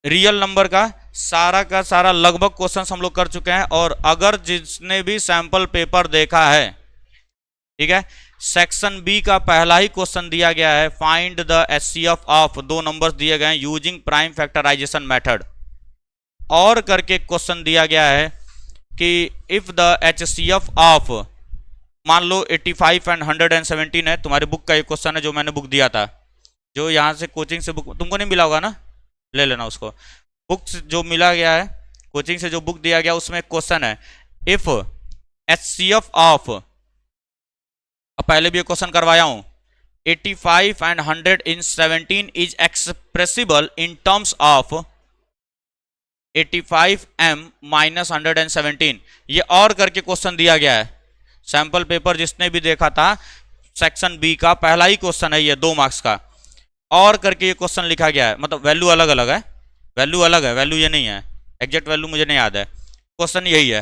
Real number का सारा लगभग क्वेश्चन हम लोग कर चुके हैं। और अगर जिसने भी सैंपल पेपर देखा है, ठीक है, सेक्शन बी का पहला ही क्वेश्चन दिया गया है, फाइंड द एचसीएफ ऑफ, दो नंबर्स दिए गए हैं यूजिंग प्राइम फैक्टराइजेशन मेथड, और करके क्वेश्चन दिया गया है कि इफ द एचसीएफ ऑफ, मान लो 85 एंड 117 है, तुम्हारी बुक का एक क्वेश्चन है जो मैंने बुक दिया था, जो यहाँ से कोचिंग से बुक तुमको नहीं मिला होगा ना, ले लेना उसको। बुक जो मिला गया है कोचिंग से, जो बुक दिया गया उसमें एक क्वेश्चन है, इफ एचसीएफ ऑफ, पहले भी ये क्वेश्चन करवाया हूं, 85 and 117 is expressible in terms of 85m minus 117, ये और करके क्वेश्चन दिया गया है। सैंपल पेपर जिसने भी देखा था, सेक्शन बी का पहला ही क्वेश्चन है ये, 2 मार्क्स का, और करके ये क्वेश्चन लिखा गया है, मतलब वैल्यू अलग अलग है, वैल्यू अलग है, वैल्यू ये नहीं है, एग्जैक्ट वैल्यू मुझे नहीं याद है, क्वेश्चन यही है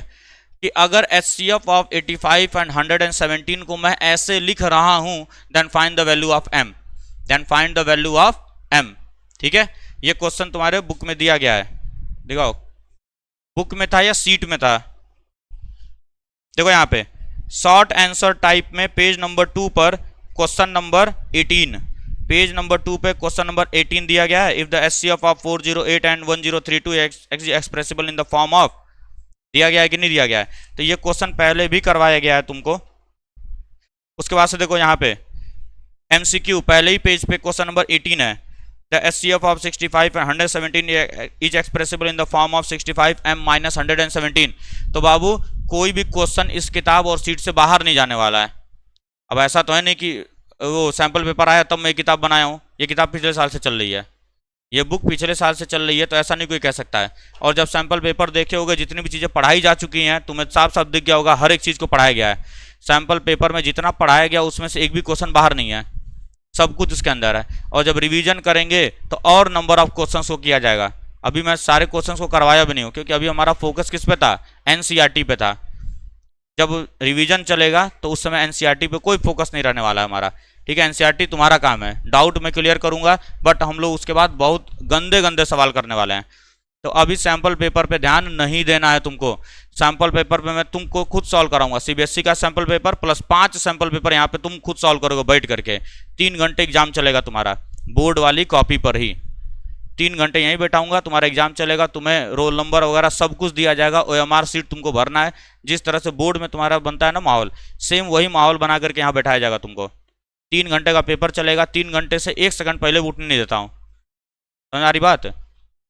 कि अगर एचसीएफ ऑफ 85 एंड 117 को मैं ऐसे लिख रहा हूं, then find the value of M, then find the value of M. ठीक है, ये क्वेश्चन तुम्हारे बुक में दिया गया है, दिखाओ बुक में था या सीट में था, देखो यहाँ पे शॉर्ट आंसर टाइप में पेज नंबर 2 पर क्वेश्चन नंबर 18, पेज नंबर 2 पे क्वेश्चन नंबर 18 दिया गया है, if the HCF of 408 and 1032 expressible in the form of, दिया गया है कि नहीं दिया गया है, तो ये क्वेश्चन पहले भी करवाया गया है तुमको। उसके बाद से देखो यहाँ पे एमसीक्यू, पहले ही पेज पे क्वेश्चन नंबर 18 है, the HCF of 65 and 117 is expressible in the form of 65m minus 117। तो बाबू कोई भी क्वेश्चन इस किताब और सीट से बाहर नहीं जाने वाला है। अब ऐसा तो है नहीं कि वो सैंपल पेपर आया तब मैं किताब बनाया हूँ, ये किताब पिछले साल से चल रही है, ये बुक पिछले साल से चल रही है, तो ऐसा नहीं कोई कह सकता है। और जब सैंपल पेपर देखे होगे, जितनी भी चीज़ें पढ़ाई जा चुकी हैं, तुम्हें साफ साफ दिख गया होगा हर एक चीज़ को पढ़ाया गया है। सैंपल पेपर में जितना पढ़ाया गया उसमें से एक भी क्वेश्चन बाहर नहीं है, सब कुछ इसके अंदर है। और जब रिवीजन करेंगे तो और नंबर ऑफ क्वेश्चंस को किया जाएगा। अभी मैं सारे क्वेश्चंस को करवाया भी नहीं हूँ, क्योंकि अभी हमारा फोकस किस पे था, एनसीईआरटी पे था। जब रिवीजन चलेगा तो उस समय एनसीईआरटी पे कोई फोकस नहीं रहने वाला है हमारा। ठीक है, एनसीईआरटी तुम्हारा काम है, डाउट मैं क्लियर करूंगा, बट हम लोग उसके बाद बहुत गंदे गंदे सवाल करने वाले हैं। तो अभी सैंपल पेपर पे ध्यान नहीं देना है तुमको। सैंपल पेपर पे मैं तुमको खुद सॉल्व कराऊंगा, सीबीएसई का sample paper plus 5 sample paper यहाँ पे तुम खुद सॉल्व करोगे बैठ करके। 3 घंटे एग्जाम चलेगा तुम्हारा, बोर्ड वाली कॉपी पर ही 3 घंटे यहीं बैठाऊंगा, तुम्हारा एग्जाम चलेगा, तुम्हें रोल नंबर वगैरह सब कुछ दिया जाएगा, ओएमआर सीट तुमको भरना है। जिस तरह से बोर्ड में तुम्हारा बनता है ना माहौल, सेम वही माहौल बना करके यहाँ बैठाया जाएगा तुमको। 3 घंटे का पेपर चलेगा, 3 घंटे से 1 सेकंड पहले उठने नहीं देता हूँ, समझ आ रही बात।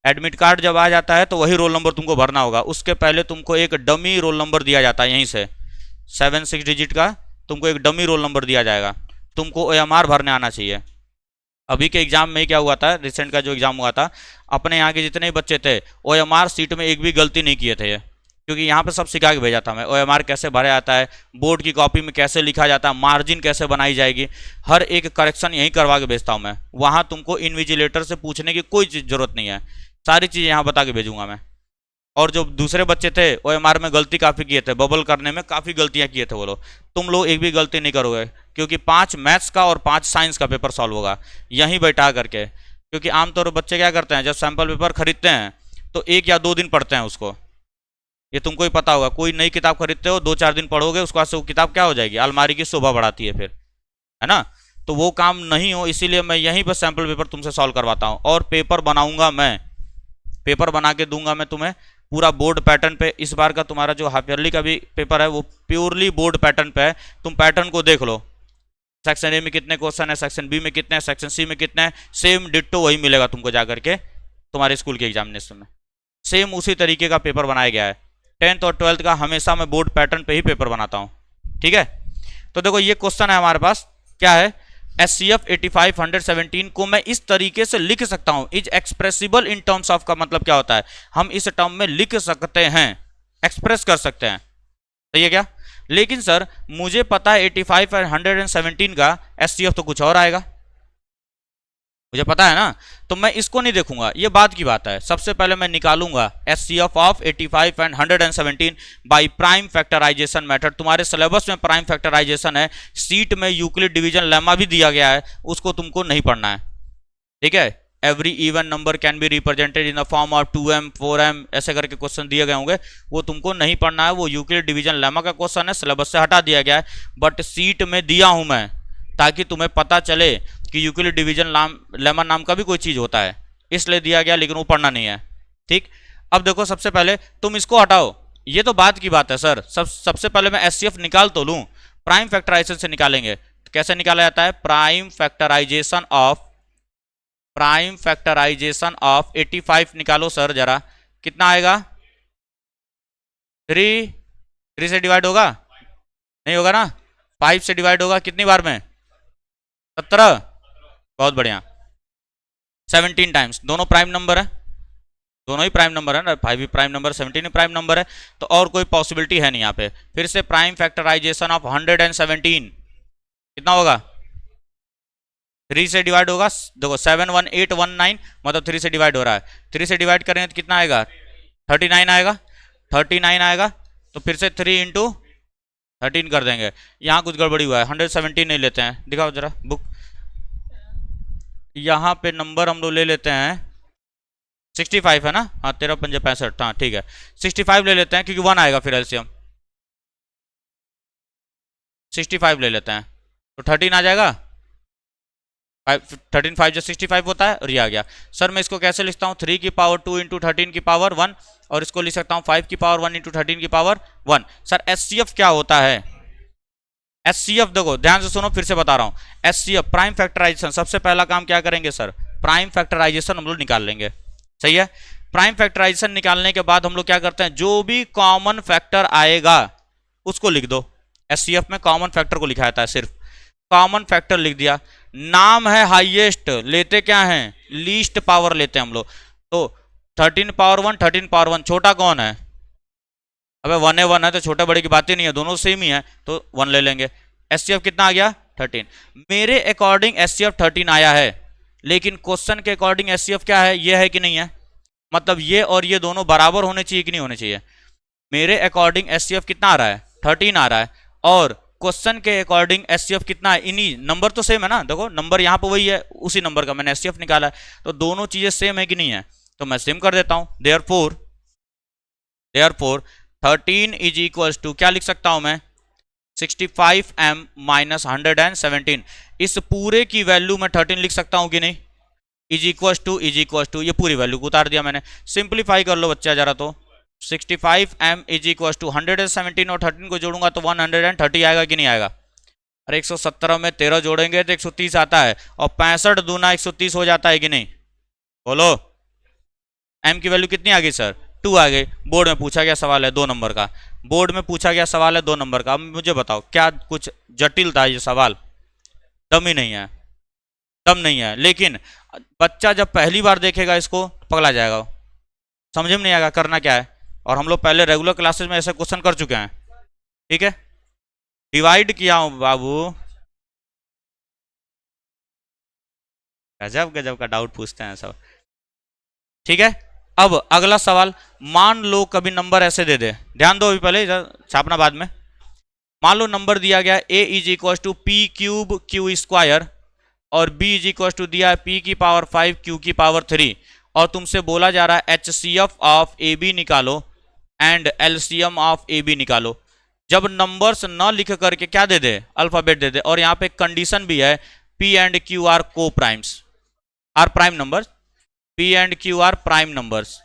एडमिट कार्ड जब आ जाता है तो वही रोल नंबर तुमको भरना होगा, उसके पहले तुमको एक डमी रोल नंबर दिया जाता है, यहीं से 7-6 डिजिट का तुमको एक डमी रोल नंबर दिया जाएगा। तुमको ओएमआर भरने आना चाहिए। अभी के एग्जाम में क्या हुआ था, रिसेंट का जो एग्जाम हुआ था, अपने यहाँ के जितने बच्चे थे ओएमआर सीट में एक भी गलती नहीं किए थे, क्योंकि यहाँ पे सब सिखा के भेजा था मैं, ओएमआर कैसे भरा जाता है, बोर्ड की कॉपी में कैसे लिखा जाता है, मार्जिन कैसे बनाई जाएगी, हर एक करेक्शन यहीं करवा के भेजता हूँ मैं। वहाँ तुमको इन्विजिलेटर से पूछने की कोई जरूरत नहीं है, सारी चीज़ें यहाँ बता के भेजूंगा मैं। और जो दूसरे बच्चे थे ओएमआर में गलती काफ़ी किए थे, बबल करने में काफ़ी गलतियाँ किए थे वो लोग, तुम लोग एक भी गलती नहीं करोगे, क्योंकि 5 मैथ्स का और 5 साइंस का पेपर सॉल्व होगा यहीं बैठा करके। क्योंकि आमतौर पर बच्चे क्या करते हैं, जब सैंपल पेपर खरीदते हैं तो 1 या 2 दिन पढ़ते हैं उसको, ये तुमको ही पता होगा। कोई नई किताब खरीदते हो, 2-4 दिन पढ़ोगे, उसके बाद से वो किताब क्या हो जाएगी, अलमारी की शोभा बढ़ाती है फिर, है ना। तो वो काम नहीं हो, इसीलिए मैं यहीं पर सैंपल पेपर तुमसे सॉल्व करवाता हूँ। और पेपर बनाऊंगा मैं, पेपर बना के दूंगा मैं तुम्हें पूरा बोर्ड पैटर्न पे। इस बार का तुम्हारा जो हाफ ईयरली का भी पेपर है वो प्योरली बोर्ड पैटर्न पे है, तुम पैटर्न को देख लो। सेक्शन ए में कितने क्वेश्चन है, सेक्शन बी में कितने हैं, सेक्शन सी में कितने हैं, सेम डिट्टो वही मिलेगा तुमको जाकर के तुम्हारे स्कूल के एग्जामिनेशन में, सेम उसी तरीके का पेपर बनाया गया है। 10th और 12th का हमेशा मैं बोर्ड पैटर्न पे ही पेपर बनाता हूँ, ठीक है। तो देखो ये क्वेश्चन है हमारे पास, क्या है, एचसीएफ 85 117 को मैं इस तरीके से लिख सकता हूं, is expressible in terms of का मतलब क्या होता है, हम इस टर्म में लिख सकते हैं, एक्सप्रेस कर सकते हैं, सही है क्या। लेकिन सर मुझे पता है 85 और 117 का एचसीएफ तो कुछ और आएगा, मुझे पता है ना, तो मैं इसको नहीं देखूंगा, ये बात की बात है। सबसे पहले मैं निकालूंगा HCF of 85 and 117 by prime factorization method. तुम्हारे सिलेबस में प्राइम फैक्टराइजेशन है, सीट में यूक्लिड डिवीजन लेमा भी दिया गया है, उसको तुमको नहीं पढ़ना है, ठीक है। Every even number can be represented in the form of 2m 4m, ऐसे करके क्वेश्चन दिए गए होंगे, वो तुमको नहीं पढ़ना है, वो यूक्लिड डिवीजन लेमा का क्वेश्चन है, सिलेबस से हटा दिया गया है, बट सीट में दिया हूं मैं ताकि तुम्हें पता चले कि यूक्लिड डिवीजन लेमा नाम का भी कोई चीज होता है, इसलिए दिया गया, लेकिन वो पढ़ना नहीं है। ठीक, अब देखो सबसे पहले तुम इसको हटाओ, ये तो बात की बात है सर, सबसे पहले मैं एचसीएफ निकाल तो लूं, प्राइम फैक्टराइजेशन से निकालेंगे। तो कैसे निकाला जाता है? प्राइम फैक्टराइजेशन ऑफ 85 निकालो सर जरा, कितना आएगा? 3 से डिवाइड होगा? नहीं होगा ना, 5 से डिवाइड होगा कितनी बार में? 17, बहुत बढ़िया, 17 टाइम्स। दोनों प्राइम नंबर है, दोनों ही प्राइम नंबर है ना, 5 भी प्राइम नंबर, 17 भी प्राइम नंबर है, तो और कोई पॉसिबिलिटी है नहीं यहाँ पे। फिर से प्राइम फैक्टराइजेशन ऑफ 117 कितना होगा? 3 से डिवाइड होगा, देखो 71819 मतलब 3 से डिवाइड हो रहा है, 3 से डिवाइड करेंगे तो कितना आएगा? 39 आएगा, 39 आएगा, तो फिर से 3 इंटू 13 कर देंगे। यहाँ कुछ गड़बड़ी हुआ है, 117 नहीं लेते हैं, दिखाओ जरा बुक, यहाँ पे नंबर हम लोग ले लेते हैं 65 है ना, हाँ 13 पंजे 65, हाँ ठीक है 65 ले लेते हैं, क्योंकि 1 आएगा फिर एलसीएम, 65 ले लेते हैं, तो 13 आ जाएगा, 13 5 जो 65 होता है, और ये आ गया। सर मैं इसको कैसे लिखता हूँ? 3 की पावर 2 इंटू 13 की पावर 1, और इसको लिख सकता हूँ 5 की पावर 1 इंटू 13 की पावर 1। सर एचसीएफ क्या होता है? एचसीएफ देखो ध्यान से सुनो, फिर से बता रहा हूँ, एचसीएफ प्राइम फैक्टराइजेशन, सबसे पहला काम क्या करेंगे सर? प्राइम फैक्टराइजेशन हम लोग निकाल लेंगे, सही है। प्राइम फैक्टराइजेशन निकालने के बाद हम लोग क्या करते हैं, जो भी कॉमन फैक्टर आएगा उसको लिख दो। एचसीएफ में कॉमन फैक्टर को लिखा जाता है, सिर्फ कॉमन फैक्टर लिख दिया। नाम है हाईएस्ट, लेते क्या हैं? लीस्ट पावर लेते हैं हम लोग, तो 13 पावर 1 13 पावर 1, छोटा कौन है? अबे 1 है तो छोटे बड़े की बात ही नहीं है, दोनों सेम ही है, तो 1 ले लेंगे। एचसीएफ कितना आ गया? 13। मेरे अकॉर्डिंग एचसीएफ 13 आया है, लेकिन क्वेश्चन के अकॉर्डिंग एचसीएफ क्या है? ये है कि नहीं है, मतलब ये और ये दोनों बराबर होने चाहिए कि नहीं होने चाहिए? मेरे अकॉर्डिंग एचसीएफ कितना आ रहा है? 13 आ रहा है, और क्वेश्चन के अकॉर्डिंग एचसीएफ कितना है? इन्हीं नंबर तो सेम है ना, देखो नंबर यहाँ पे वही है, उसी नंबर का मैंने एचसीएफ निकाला है, तो दोनों चीजें सेम है कि नहीं है? तो मैं सेम कर देता हूं। देयरफॉर 13 इज इक्वल टू क्या लिख सकता हूं मैं? 65m minus 117। इस पूरे की वैल्यू में 13 लिख सकता हूं कि नहीं? इज इक्वल टू ये पूरी वैल्यू को उतार दिया मैंने। सिंप्लीफाई कर लो बच्चा जरा, तो 65m इज इक्वल टू 117 और 13 को जोड़ूंगा तो 130 आएगा कि नहीं आएगा? अरे 117 में 13 जोड़ेंगे तो 130 आता है, और 65 दूना 130 हो जाता है कि नहीं? बोलो, m की वैल्यू कितनी आ गई सर? 2 आ गई। बोर्ड में पूछा गया सवाल है 2 नंबर का, बोर्ड में पूछा गया सवाल है 2 नंबर का। अब मुझे बताओ क्या कुछ जटिल था ये सवाल? दम ही नहीं है, दम नहीं है। लेकिन बच्चा जब पहली बार देखेगा इसको पगला जाएगा, समझ में नहीं आएगा करना क्या है। और हम लोग पहले रेगुलर क्लासेस में ऐसे क्वेश्चन कर चुके हैं, ठीक है, डिवाइड किया हूं बाबू। गजब गजब का डाउट पूछते हैं सब, ठीक है। अब अगला सवाल, मान लो कभी नंबर ऐसे दे दे, ध्यान दो अभी, पहले छापना बाद में। मान लो नंबर दिया गया a is equal to P cube Q square, और b इज इक्वल टू दिया p की पावर 5 q की पावर 3, और तुमसे बोला जा रहा है HCF ऑफ AB निकालो एंड LCM ऑफ AB निकालो। जब नंबर्स न लिख करके क्या दे दे? अल्फाबेट दे दे, और यहाँ पे कंडीशन भी है P and Q are coprimes, are prime numbers, P and Q are prime numbers,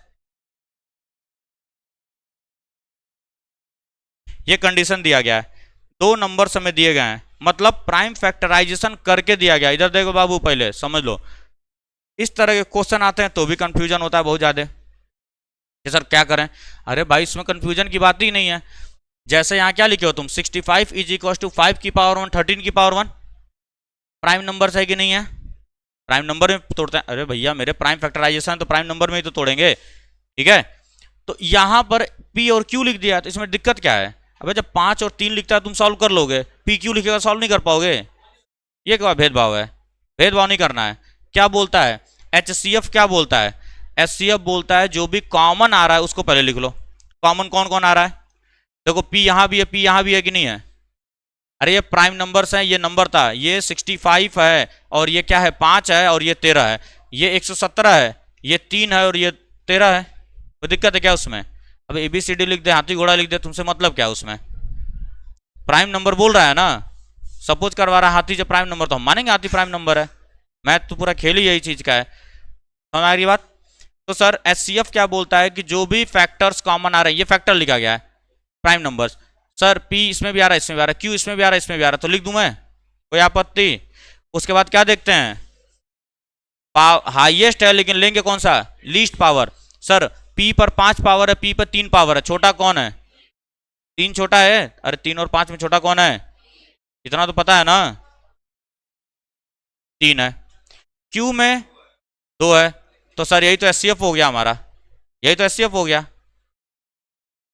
ये कंडीशन दिया गया है। 2 नंबर्स हमें दिए गए हैं, मतलब प्राइम फैक्टराइजेशन करके दिया गया। इधर देखो बाबू, पहले समझ लो, इस तरह के क्वेश्चन आते हैं तो भी कंफ्यूजन होता है बहुत ज्यादा कि सर क्या करें। अरे भाई इसमें कंफ्यूजन की बात ही नहीं है। जैसे यहाँ क्या लिखे हो तुम, 65 इज इक्वल टू 5 की पावर 1 13 की पावर 1, प्राइम नंबर है कि नहीं है? प्राइम नंबर में तोड़ते हैं। अरे भैया मेरे प्राइम फैक्टराइजेशन तो प्राइम नंबर में ही तो तोड़ेंगे, ठीक है। तो यहां पर P और Q लिख दिया, तो इसमें दिक्कत क्या है? अबे जब 5 और 3 लिखता है तुम सॉल्व कर लोगे, P Q लिखेगा सॉल्व नहीं कर पाओगे। ये क्या भेदभाव है? भेदभाव नहीं करना है। क्या बोलता है HCF? क्या बोलता है? HCF बोलता है जो भी कॉमन आ रहा है उसको पहले लिख लो। कॉमन कौन कौन आ रहा है? देखो P यहां भी है, P यहां भी है कि नहीं है? अरे ये प्राइम नंबर्स हैं, ये नंबर था, ये 65 है, और ये क्या है 5 है, और ये 13 है। ये 117 है, ये 3 है और ये 13 है। कोई दिक्कत है क्या उसमें? अब ABCD लिख दे, हाथी घोड़ा लिख दे, तुमसे मतलब क्या उसमें? प्राइम नंबर बोल रहा है ना, सपोज करवा रहा है हाथी जब प्राइम नंबर, तो हम मानेंगे हाथी प्राइम नंबर है। मैथ तो पूरा खेल ही यही चीज का है। समझ आ रही बात? तो सर HCF क्या बोलता है कि जो भी फैक्टर्स कॉमन आ रहे हैं, ये फैक्टर लिखा गया है प्राइम नंबर्स। सर P इसमें भी आ रहा है, इसमें भी आ रहा है, Q इसमें भी आ रहा है, इसमें भी आ रहा है, तो लिख दूं मैं, कोई आपत्ति? उसके बाद क्या देखते हैं? हाईएस्ट है, लेकिन लेंगे कौन सा? Least power. सर P पर 5 पावर है, P पर 3 पावर है, छोटा कौन है? 3 छोटा है। अरे 3 और 5 में छोटा कौन है? इतना तो पता है ना, 3 है। Q में 2 है। तो सर यही तो HCF हो गया हमारा, यही तो HCF हो गया।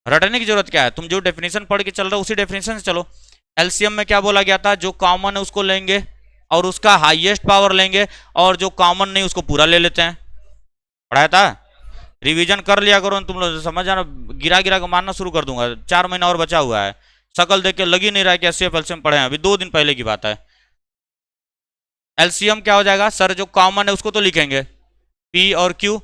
रटने की जरूरत क्या है, तुम जो डेफिनेशन पढ़ के चल रहे हो उसी डेफिनेशन से चलो। एलसीएम में क्या बोला गया था? जो कॉमन है उसको लेंगे और उसका हाईएस्ट पावर लेंगे, और जो कॉमन नहीं उसको पूरा ले लेते हैं। पढ़ाया था, रिवीजन कर लिया करो तुम लोग, समझ जाना। गिरा गिरा के मारना शुरू कर दूंगा, 4 महीना और बचा हुआ है। शकल देख के लग ही नहीं रहा है कि HCF एलसीएम पढ़े हैं, अभी 2 दिन पहले की बात है। एलसीएम क्या हो जाएगा? सर जो कॉमन है उसको तो लिखेंगे, P और Q।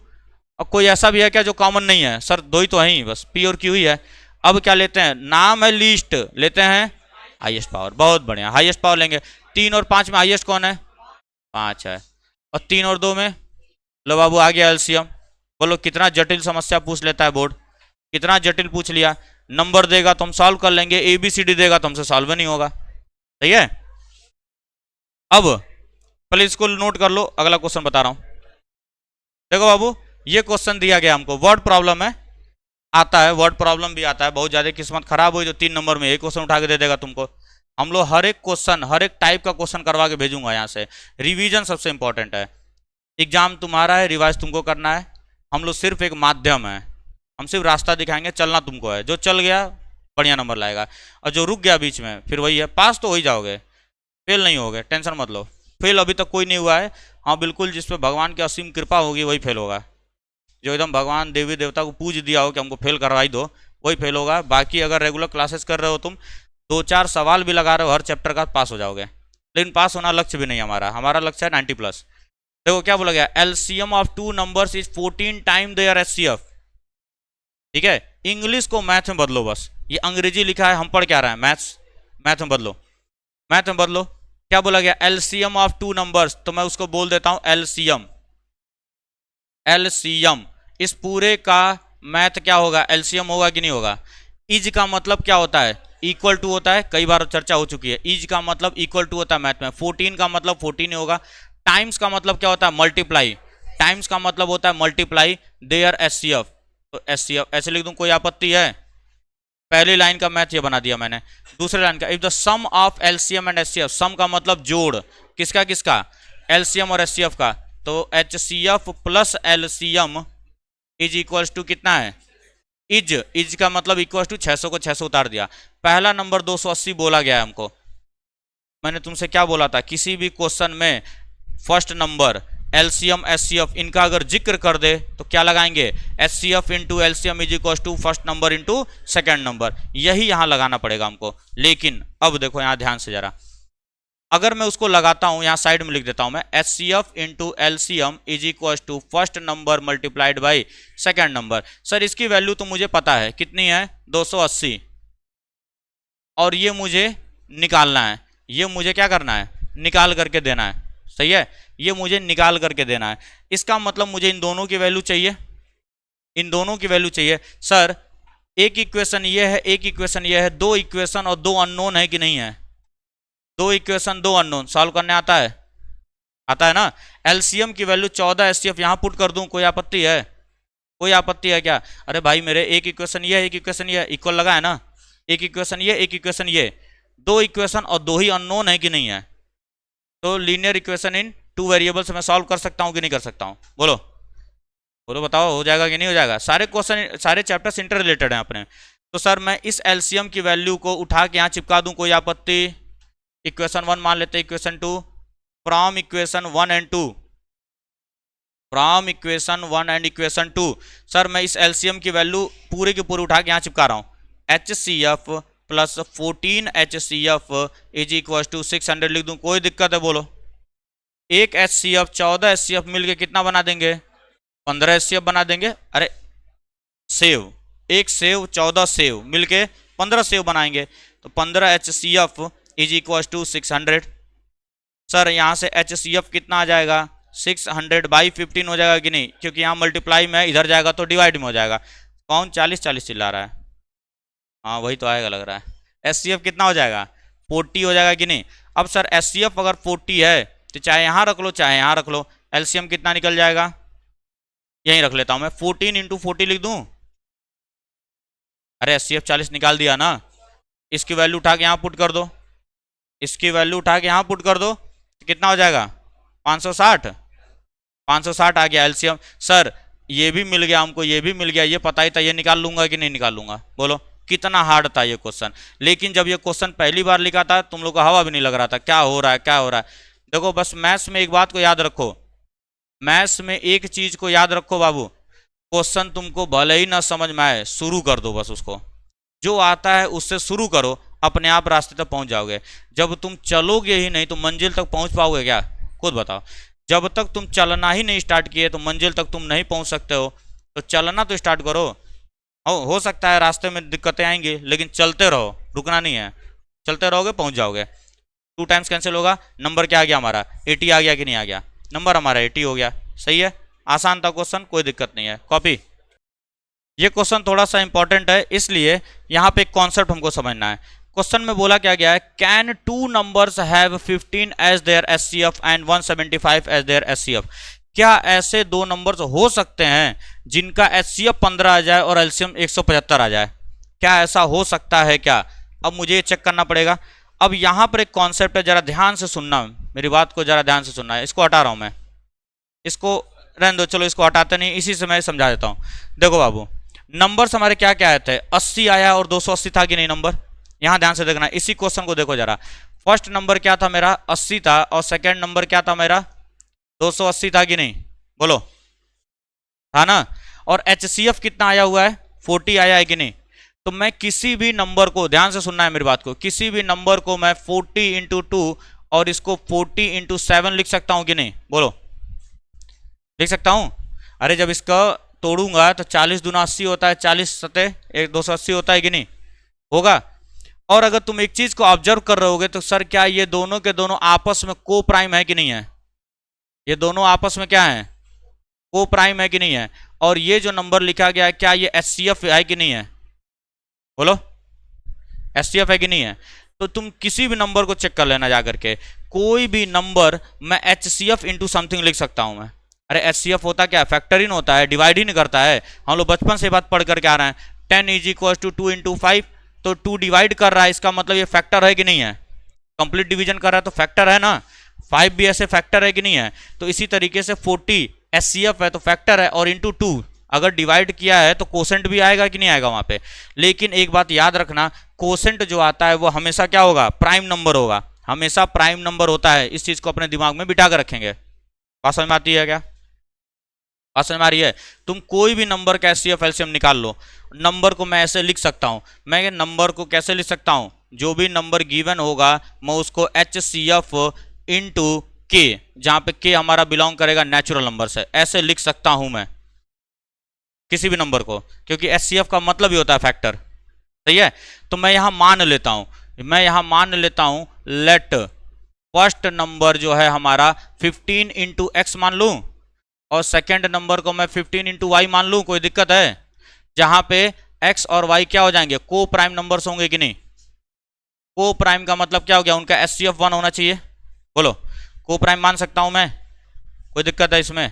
अब कोई ऐसा भी है क्या जो कॉमन नहीं है? सर 2 ही तो है ही, बस P और Q ही है। अब क्या लेते हैं? नाम है लीस्ट, लेते हैं हाईएस्ट पावर। बहुत बढ़िया, हाईएस्ट पावर लेंगे। 3 और 5 में हाईएस्ट कौन है? 5 है। और 3 और 2 में? लो बाबू आ गया एलसीएम। बोलो कितना जटिल समस्या पूछ लेता है बोर्ड, कितना जटिल पूछ लिया। नंबर देगा तो हम सॉल्व कर लेंगे, ABCD देगा तो हमसे सॉल्व नहीं होगा। सही है। अब पहले इसको नोट कर लो, अगला क्वेश्चन बता रहा हूं। देखो बाबू, ये क्वेश्चन दिया गया हमको, वर्ड प्रॉब्लम है। आता है वर्ड प्रॉब्लम भी आता है, बहुत ज्यादा किस्मत खराब हुई तो 3 नंबर में एक क्वेश्चन उठा के दे देगा तुमको। हम लोग हर एक क्वेश्चन, हर एक टाइप का क्वेश्चन करवा के भेजूंगा यहाँ से। रिवीजन सबसे इंपॉर्टेंट है। एग्जाम तुम्हारा है, रिवाइज तुमको करना है। हम लोग सिर्फ एक माध्यम है, हम सिर्फ रास्ता दिखाएंगे, चलना तुमको है। जो चल गया बढ़िया नंबर लाएगा, और जो रुक गया बीच में फिर वही है, पास तो हो ही जाओगे, फेल नहीं होगे, टेंशन मत लो। फेल अभी तक कोई नहीं हुआ है। हाँ बिल्कुल, जिस पे भगवान की असीम कृपा होगी वही फेल होगा। जो एकदम भगवान देवी देवता को पूज दिया हो कि हमको फेल करवाई दो, वही फेल होगा। बाकी अगर रेगुलर क्लासेस कर रहे हो तुम, 2-4 सवाल भी लगा रहे हो हर चैप्टर का, पास हो जाओगे। लेकिन पास होना लक्ष्य भी नहीं हमारा, हमारा लक्ष्य है 90+। देखो क्या बोला गया, LCM of 2 numbers is 14 time their HCF। ठीक है, इंग्लिश को मैथ में बदलो बस, ये अंग्रेजी लिखा है, हम पढ़ क्या रहे हैं? मैथ्स। मैथ में बदलो, मैथ में बदलो। क्या बोला गया? एलसीएम ऑफ 2 नंबर्स, तो मैं उसको बोल देता हूं एलसीएम। एलसीएम इस पूरे का मैथ क्या होगा? एलसीएम होगा कि नहीं होगा? इज का मतलब क्या होता है? इक्वल टू होता है, कई बार चर्चा हो चुकी है। इज का मतलब इक्वल टू होता है मैथ में। 14 का मतलब 14 ही होगा। टाइम्स का मतलब क्या होता है? मल्टीप्लाई। टाइम्स का मतलब होता है मल्टीप्लाई देयर HCF। तो HCF ऐसे लिख दूं, कोई आपत्ति है? पहली लाइन का मैथ ये बना दिया मैंने। दूसरे लाइन का, if the sum of LCM and HCF, sum का मतलब जोड़, किसका किसका? LCM और HCF का। तो HCF plus LCM is equals to कितना है? इज का मतलब इक्वल टू 600 को 600 उतार दिया। पहला नंबर 280 बोला गया है हमको। मैंने तुमसे क्या बोला था? किसी भी क्वेश्चन में फर्स्ट नंबर LCM HCF इनका अगर जिक्र कर दे तो क्या लगाएंगे? HCF into LCM is equal to first number into second number. यही यहां लगाना पड़ेगा हमको। लेकिन अब देखो यहां ध्यान से जरा, अगर मैं उसको लगाता हूं, यहां साइड में लिख देता हूं मैं, HCF into LCM is equal to first number multiplied by second number. Sir इसकी वैल्यू तो मुझे पता है कितनी है, 280, और ये मुझे निकालना है। ये मुझे क्या करना है? निकाल करके देना है। सही है, ये मुझे निकाल करके देना है। इसका मतलब मुझे इन दोनों की वैल्यू चाहिए, इन दोनों की वैल्यू चाहिए। सर एक इक्वेशन ये है, एक इक्वेशन ये है, 2 इक्वेशन और 2 अननोन है कि नहीं है? 2 इक्वेशन 2 अननोन, सॉल्व करने आता है? आता है ना। एलसीएम की वैल्यू 14, HCF यहां पुट कर दूं, कोई आपत्ति है? कोई आपत्ति है क्या? अरे भाई मेरे एक इक्वेशन ये, एक इक्वेशन ये, इक्वल लगा है ना। एक इक्वेशन ये, एक इक्वेशन ये, 2 इक्वेशन और 2 ही अननोन है कि नहीं है? तो लीनियर इक्वेशन इन 2 वेरिएबल्स में सॉल्व कर सकता हूं कि नहीं कर सकता हूं? बोलो बोलो, बताओ हो जाएगा कि नहीं हो जाएगा? सारे क्वेश्चन, सारे चैप्टर्स इंटर रिलेटेड हैं अपने। तो सर मैं इस एलसीएम की वैल्यू को उठा के यहाँ चिपका दूं, कोई आपत्ति? इक्वेशन 1 मान लेते हैं, equation 2, from equation 1 and 2, from equation 1 and equation 2। Sir मैं इस एलसीएम की वैल्यू पूरे की पूरी उठा के यहाँ चिपका रहा हूँ। HCF plus 14 HCF is equal to 600 लिख दूं, कोई दिक्कत है? बोलो एक HCF 14 HCF मिलके कितना बना देंगे? 15 HCF बना देंगे। अरे सेव, एक सेव 14 सेव मिलके 15 सेव बनाएंगे, तो 15 HCF is equal to 600। Sir यहाँ से HCF कितना आ जाएगा? 600/15 हो जाएगा कि नहीं? क्योंकि यहाँ मल्टीप्लाई में इधर जाएगा तो डिवाइड में हो जाएगा। कौन 40 चिल्ला रहा है? हाँ वही तो आएगा लग रहा है। HCF कितना हो जाएगा? 40 हो जाएगा कि नहीं? अब सर HCF अगर 40 है तो चाहे यहाँ रख लो चाहे यहाँ रख लो, LCM कितना निकल जाएगा? यहीं रख लेता हूँ मैं, 14 × 40 लिख दूँ। अरे HCF 40 निकाल दिया ना, इसकी वैल्यू उठा के यहाँ पुट कर दो, इसकी वैल्यू उठा के यहाँ पुट कर दो, तो कितना हो जाएगा? 560। 560 आ गया LCM। सर ये भी मिल गया हमको, ये भी मिल गया, ये पता ही था, ये निकाल लूंगा कि नहीं निकाल लूंगा? बोलो कितना हार्ड था ये क्वेश्चन। लेकिन जब ये क्वेश्चन पहली बार लिखा था तुम लोग को हवा भी नहीं लग रहा था, क्या हो रहा है क्या हो रहा है। देखो बस मैथ्स में एक बात को याद रखो, मैथ्स में एक चीज को याद रखो बाबू, क्वेश्चन तुमको भले ही ना समझ में आए, शुरू कर दो बस उसको, जो आता है उससे शुरू करो, अपने आप रास्ते तक पहुंच जाओगे। जब तुम चलोगे ही नहीं तो मंजिल तक पहुंच पाओगे क्या? खुद बताओ। जब तक तुम चलना ही नहीं स्टार्ट किए तो मंजिल तक तुम नहीं पहुंच सकते हो। तो चलना तो स्टार्ट करो। हो सकता है रास्ते में दिक्कतें आएंगी, लेकिन चलते रहो, रुकना नहीं है। चलते रहोगे पहुंच जाओगे। 2 टाइम्स कैंसिल होगा, नंबर क्या आ गया हमारा? 80 आ गया कि नहीं आ गया? नंबर हमारा 80 हो गया। सही है, आसान था क्वेश्चन, कोई दिक्कत नहीं है। कॉपी। ये क्वेश्चन थोड़ा सा इंपॉर्टेंट है, इसलिए यहाँ पे एक कॉन्सेप्ट हमको समझना है। क्वेश्चन में बोला क्या गया है? Can 2 numbers have 15 as their HCF and 175 as their HCF। क्या ऐसे 2 नंबर्स हो सकते हैं जिनका HCF 15 आ जाए और LCM 175 आ जाए? क्या ऐसा हो सकता है क्या? अब मुझे ये चेक करना पड़ेगा। अब यहाँ पर एक कॉन्सेप्ट है, जरा ध्यान से सुनना, मेरी बात को जरा ध्यान से सुनना है। इसको हटा रहा हूँ मैं, इसको रहने दो, चलो इसको हटाते नहीं, इसी से मैं समझा देता हूँ। देखो बाबू, नंबर्स हमारे क्या क्या आए थे? 80 आया और 280 था कि नहीं नंबर? यहां ध्यान से देखना, इसी क्वेश्चन को देखो जरा। फर्स्ट नंबर क्या था मेरा? 80 था, और सेकंड नंबर क्या था मेरा? 280 था कि नहीं? बोलो, था ना? और HCF कितना आया हुआ है? 40 आया है कि नहीं? तो मैं किसी भी नंबर को, ध्यान से सुनना है मेरी बात को, किसी भी नंबर को मैं 40 × 2 और इसको 40 × 7 लिख सकता हूं कि नहीं? बोलो, लिख सकता हूं? अरे जब इसका तोड़ूंगा तो 40 दूना 80 होता है, 40 सते 280 होता है कि नहीं? होगा। और अगर तुम एक चीज को ऑब्जर्व कर रहे होगे तो सर क्या ये दोनों के दोनों आपस में को प्राइम है कि नहीं है? ये दोनों आपस में क्या है? को प्राइम है कि नहीं है? और ये जो नंबर लिखा गया है क्या ये HCF है कि नहीं है? बोलो, HCF है कि नहीं है? तो तुम किसी भी नंबर को चेक कर लेना जाकर के, कोई भी नंबर मैं HCF × समथिंग लिख सकता हूं मैं। अरे HCF होता क्या है? फैक्टर इन होता है, डिवाइड ही नहीं करता है। हम लोग बचपन से बात पढ़ करके आ रहे हैं। 10 = 2 × 5, तो 2 डिवाइड कर रहा है, इसका मतलब ये फैक्टर है कि नहीं है? कंप्लीट डिवीजन कर रहा है तो फैक्टर है ना। 5 भी ऐसे फैक्टर है कि नहीं है? तो इसी तरीके से 40 HCF है तो फैक्टर है, और इंटू 2 अगर डिवाइड किया है तो कोसेंट भी आएगा कि नहीं आएगा वहां पे? लेकिन एक बात याद रखना, कोसेंट जो आता है वो हमेशा क्या होगा? प्राइम नंबर होगा, हमेशा प्राइम नंबर होता है। इस चीज को अपने दिमाग में बिठा कर रखेंगे। बात समझ में आती है क्या? बात समझ में आ रही है? तुम कोई भी नंबर का HCF LCM निकाल लो। नंबर को मैं ऐसे लिख सकता हूं, मैं नंबर को कैसे लिख सकता हूं? जो भी नंबर गिवन होगा मैं उसको HCF × K, जहां पे K हमारा बिलोंग करेगा नेचुरल नंबर से, ऐसे लिख सकता हूं मैं किसी भी नंबर को, क्योंकि HCF का मतलब ही होता है फैक्टर। सही है? तो मैं यहां मान लेता हूं, लेट फर्स्ट नंबर जो है हमारा 15 × X मान लूं, और सेकेंड नंबर को मैं 15 × Y मान लूं। कोई दिक्कत है? जहां पे X और Y क्या हो जाएंगे? को प्राइम नंबर्स होंगे कि नहीं? को प्राइम का मतलब क्या हो गया? उनका HCF 1 होना चाहिए। बोलो, को प्राइम मान सकता हूं मैं? कोई दिक्कत है इसमें?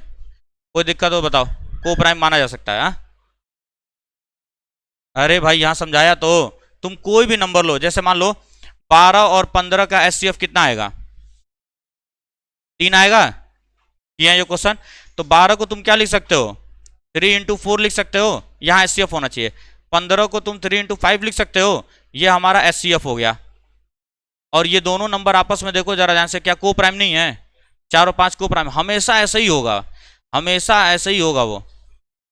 कोई दिक्कत हो बताओ? को प्राइम माना जा सकता है। हा? अरे भाई यहां समझाया तो। तुम कोई भी नंबर लो, जैसे मान लो 12 और 15 का HCF कितना आएगा? 3 आएगा। ये है ये क्वेश्चन। तो 12 को तुम क्या लिख सकते हो? 3 × 4 लिख सकते हो, यहां HCF होना चाहिए। 15 को तुम 3 × 5 लिख सकते हो, ये हमारा HCF हो गया। और ये दोनों नंबर आपस में देखो जरा ध्यान से, क्या को प्राइम नहीं है? 4 और 5 को प्राइम, हमेशा ऐसा ही होगा, हमेशा ऐसे ही होगा वो।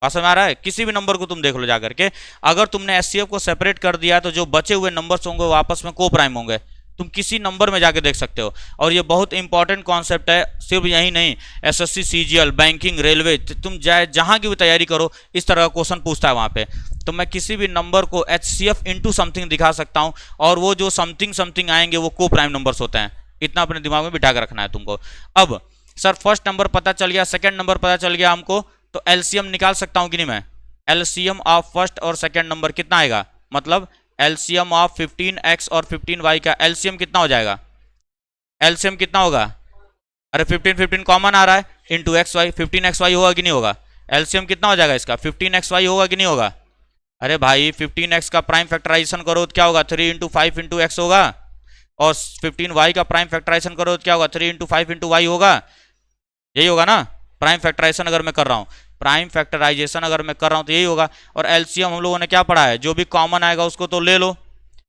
बात समझ आ रहा है? किसी भी नंबर को तुम देख लो जाकर के, अगर तुमने HCF को सेपरेट कर दिया तो जो बचे हुए नंबर्स होंगे वो आपस में को प्राइम होंगे। तुम किसी नंबर में जाके देख सकते हो। और ये बहुत इंपॉर्टेंट कॉन्सेप्ट है, सिर्फ यही नहीं, एसएससी, सीजीएल, बैंकिंग, रेलवे, तुम जाए जहां की भी तैयारी करो इस तरह का क्वेश्चन पूछता है वहां पे। तो मैं किसी भी नंबर को एचसीएफ इंटू समथिंग दिखा सकता हूं, और वो जो समथिंग समथिंग आएंगे वो को प्राइम नंबर्स होते हैं। इतना अपने दिमाग में बिठा के रखना है तुमको। अब सर फर्स्ट नंबर पता चल गया, सेकंड नंबर पता चल गया हमको, तो एलसीएम निकाल सकता हूं कि नहीं मैं? एलसीएम ऑफ फर्स्ट और सेकंड नंबर कितना आएगा? मतलब एलसीएम ऑफ 15x और 15y का एलसीएम कितना हो जाएगा? एलसीएम कितना होगा? अरे 15 15 कॉमन आ रहा है, इंटू एक्स वाई, 15xy होगा कि नहीं होगा? एलसीएम कितना हो जाएगा इसका? 15xy होगा कि नहीं होगा? अरे भाई 15x का प्राइम फैक्टराइजेशन करो तो क्या होगा? 3 इंटू 5 इंटू एक्स होगा। और 15y का प्राइम फैक्टराइजेशन करो तो क्या होगा? 3 इंटू 5 इंटू वाई होगा। यही होगा ना? प्राइम फैक्टराइजेशन अगर मैं कर रहा हूं, प्राइम फैक्टराइजेशन अगर मैं कर रहा हूं तो यही होगा। और एलसीएम हम लोगों ने क्या पढ़ा है? जो भी कॉमन आएगा उसको तो ले लो,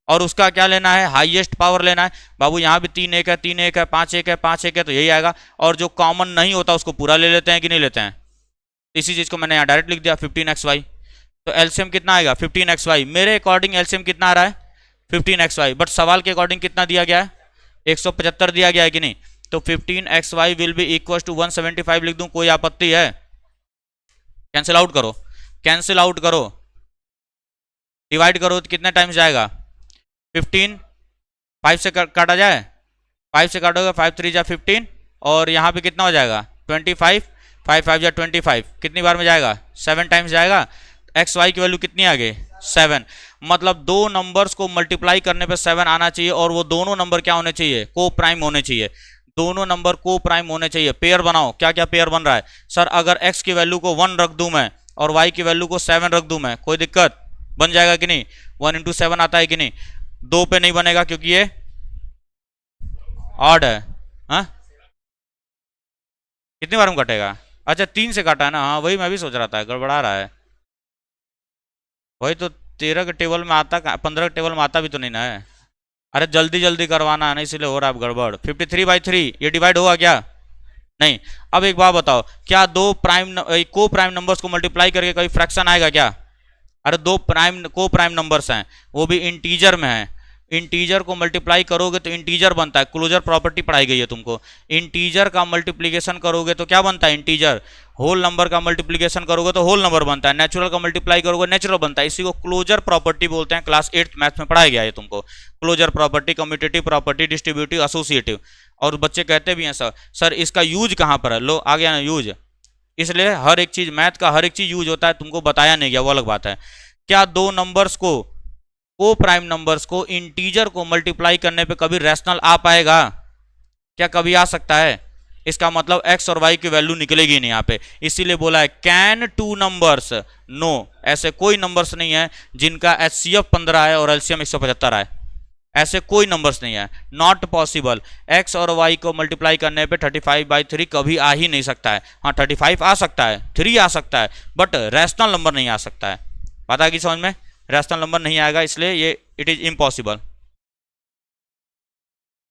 और उसका क्या लेना है? हाईएस्ट पावर लेना है। बाबू यहाँ भी 3 1 है, 3 1 है, 5 1 है, 5 1 है, तो यही आएगा। और जो कॉमन नहीं होता उसको पूरा ले लेते हैं कि नहीं लेते हैं? इसी चीज को मैंने यहाँ डायरेक्ट लिख दिया 15xy। तो एलसीएम कितना आएगा? 15xy। मेरे अकॉर्डिंग एलसीएम कितना आ रहा है? 15xy। बट सवाल के अकॉर्डिंग कितना दिया गया है? 175 दिया गया है कि नहीं? तो 15xy will be equal to 175 लिख दूं, कोई आपत्ति है? कैंसिल आउट करो, कैंसिल आउट करो, डिवाइड करो तो कितने टाइम्स जाएगा? 15, 5 से काटा जाए, 5 से काटोगे 5 3 जा 15, और यहाँ पे कितना हो जाएगा? 25, 5 5 जा 25, कितनी बार में जाएगा? 7 टाइम्स जाएगा। एक्स वाई की वैल्यू कितनी आ गई? 7। मतलब दो नंबर्स को मल्टीप्लाई करने पे 7 आना चाहिए, और वो दोनों नंबर क्या होने चाहिए? को प्राइम होने चाहिए। दोनों नंबर को प्राइम होने चाहिए। पेयर बनाओ, क्या क्या पेयर बन रहा है? सर अगर x की वैल्यू को 1 रख दूं मैं और y की वैल्यू को 7 रख दूं मैं, कोई दिक्कत? बन जाएगा कि नहीं? 1 इंटू 7 आता है कि नहीं? 2 पे नहीं बनेगा क्योंकि ये ऑड है। हाँ, कितनी बार में कटेगा? अच्छा 3 से काटा है ना? हाँ वही मैं भी सोच रहा था, गड़बड़ा रहा है। वही तो 13 के टेबल में आता, 15 के टेबल में आता भी तो नहीं ना है। अरे जल्दी जल्दी करवाना है ना, इसलिए हो रहा है गड़बड़। 53/3 ये डिवाइड होगा क्या? नहीं। अब एक बात बताओ, क्या दो को प्राइम नंबर्स को मल्टीप्लाई करके कोई फ्रैक्शन आएगा क्या? अरे दो को प्राइम नंबर्स हैं, वो भी इंटीजर में है। इंटीजर को मल्टीप्लाई करोगे तो इंटीजर बनता है। क्लोजर प्रॉपर्टी पढ़ाई गई है तुमको। इंटीजर का मल्टीप्लीकेशन करोगे तो क्या बनता है? इंटीजर। होल नंबर का मल्टीप्लीकेशन करोगे तो होल नंबर बनता है। नेचुरल का मल्टीप्लाई करोगे नेचुरल बनता है। इसी को क्लोजर प्रॉपर्टी बोलते हैं। क्लास 8th मैथ्स में पढ़ाया गया है तुमको। Closure property, commutative property, distributive, associative. और बच्चे कहते भी हैं सर इसका यूज कहाँ पर है? लो आ गया ना यूज। इसलिए हर एक चीज, मैथ का हर एक चीज यूज होता है, तुमको बताया नहीं गया, वो अलग बात है। क्या दो नंबर्स को प्राइम नंबर्स को इंटीजर को मल्टीप्लाई करने पे कभी रैशनल आ पाएगा? क्या कभी आ सकता है? इसका मतलब x और y की वैल्यू निकलेगी नहीं यहाँ पे। इसीलिए बोला है कैन टू नंबर्स, नो, ऐसे कोई नंबर्स नहीं है जिनका HCF 15 है और LCM 175 है। ऐसे कोई नंबर्स नहीं है, नॉट पॉसिबल। x और y को मल्टीप्लाई करने पे 35/3 कभी आ ही नहीं सकता है। हाँ 35 आ सकता है, 3 आ सकता है, बट रैशनल नंबर नहीं आ सकता है। बात आ गई समझ में? रैशनल नंबर नहीं आएगा, इसलिए ये इट इज इम्पॉसिबल।